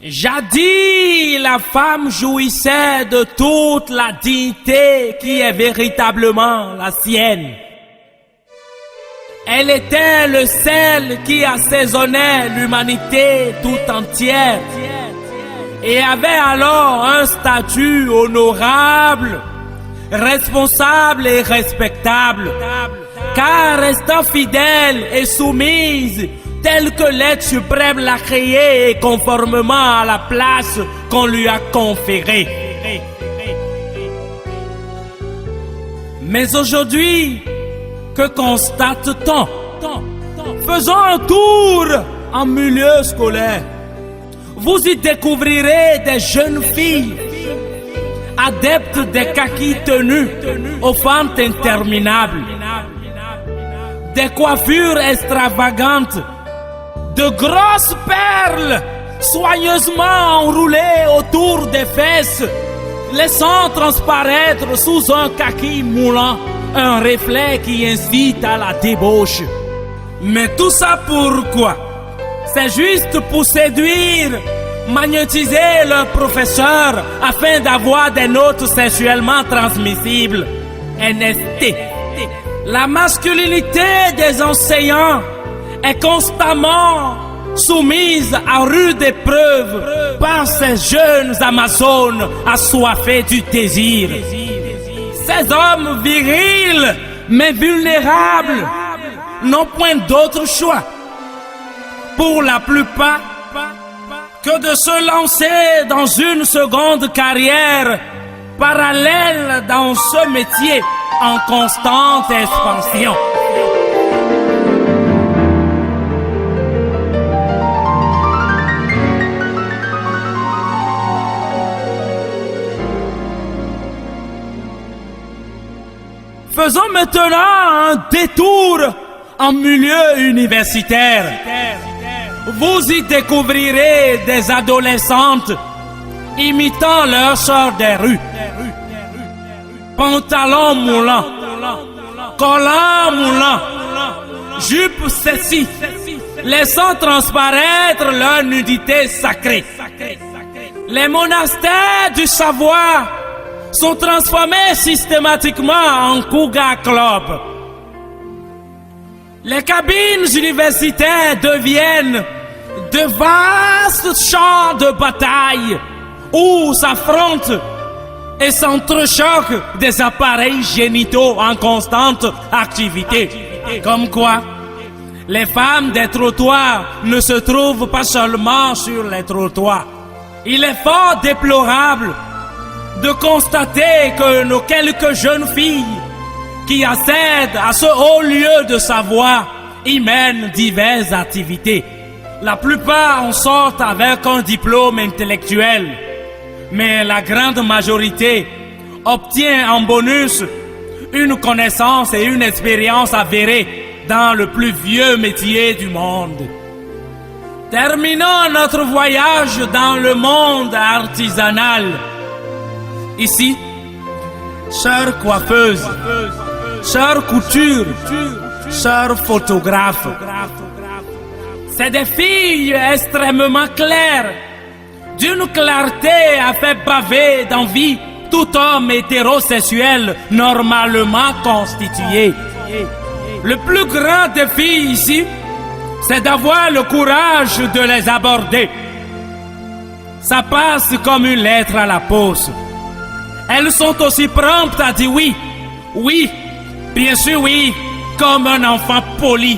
Jadis, la femme jouissait de toute la dignité qui est véritablement la sienne. Elle était le sel qui assaisonnait l'humanité tout entière et avait alors un statut honorable, responsable et respectable, car restant fidèle et soumise, telle que l'être suprême l'a créée et conformément à la place qu'on lui a conférée. Mais aujourd'hui, que constate-t-on? Faisons un tour en milieu scolaire. Vous y découvrirez des jeunes filles adeptes des kakis tenus aux fentes interminables, des coiffures extravagantes, de grosses perles soigneusement enroulées autour des fesses, laissant transparaître sous un kaki moulant un reflet qui incite à la débauche. Mais tout ça pourquoi? C'est juste pour séduire, magnétiser leurs professeurs afin d'avoir des notes sexuellement transmissibles. NST. La masculinité des enseignants est constamment soumise à rude épreuve par ces jeunes Amazones assoiffés du désir. Ces hommes virils mais vulnérables n'ont point d'autre choix, pour la plupart, que de se lancer dans une seconde carrière parallèle dans ce métier en constante expansion. Faisons maintenant un détour en milieu universitaire. Vous y découvrirez des adolescentes imitant leurs sœurs des rues. Pantalons moulants, collants moulants, jupes sexy, laissant transparaître leur nudité sacrée. Les monastères du savoir sont transformés systématiquement en cougar club. Les cabines universitaires deviennent de vastes champs de bataille où s'affrontent et s'entrechoquent des appareils génitaux en constante activité. Comme quoi, les femmes des trottoirs ne se trouvent pas seulement sur les trottoirs. Il est fort déplorable de constater que nos quelques jeunes filles qui accèdent à ce haut lieu de savoir y mènent diverses activités. La plupart en sortent avec un diplôme intellectuel, mais la grande majorité obtient en bonus une connaissance et une expérience avérée dans le plus vieux métier du monde. Terminons notre voyage dans le monde artisanal. Ici, sœurs coiffeuses, sœurs couture, sœurs photographes. C'est des filles extrêmement claires, d'une clarté à faire baver d'envie tout homme hétérosexuel normalement constitué. Le plus grand défi ici, c'est d'avoir le courage de les aborder. Ça passe comme une lettre à la poste. Elles sont aussi promptes à dire oui, oui, bien sûr oui, comme un enfant poli,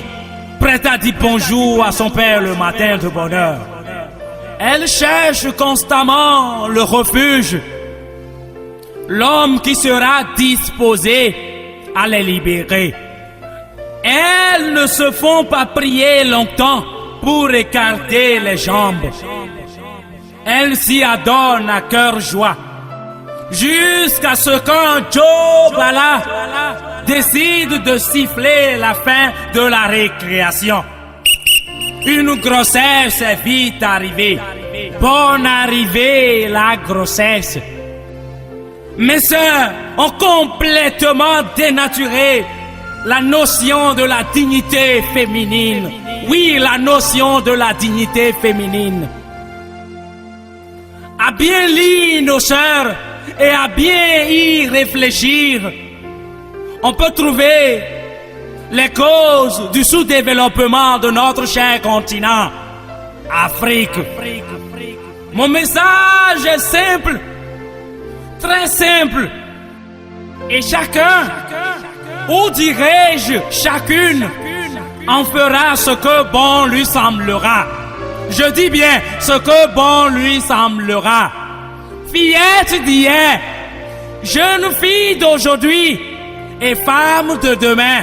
prêt à dire bonjour à son père le matin de bonne heure. Elles cherchent constamment le refuge, l'homme qui sera disposé à les libérer. Elles ne se font pas prier longtemps pour écarter les jambes. Elles s'y adonnent à cœur joie, jusqu'à ce qu'un Joe Bala décide de siffler la fin de la récréation. Une grossesse est vite arrivée. Bonne arrivée, la grossesse. Mes sœurs ont complètement dénaturé la notion de la dignité féminine. Oui, la notion de la dignité féminine. à bien lire nos sœurs et à bien y réfléchir, on peut trouver les causes du sous-développement de notre cher continent, Afrique. Mon message est simple, très simple, et chacun, ou dirais-je chacune, en fera ce que bon lui semblera. Je dis bien ce que bon lui semblera. Fillette d'hier, jeune fille d'aujourd'hui et femme de demain,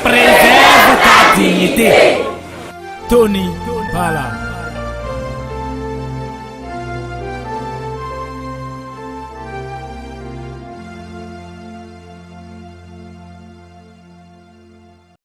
préserve ta dignité. Tony Bala.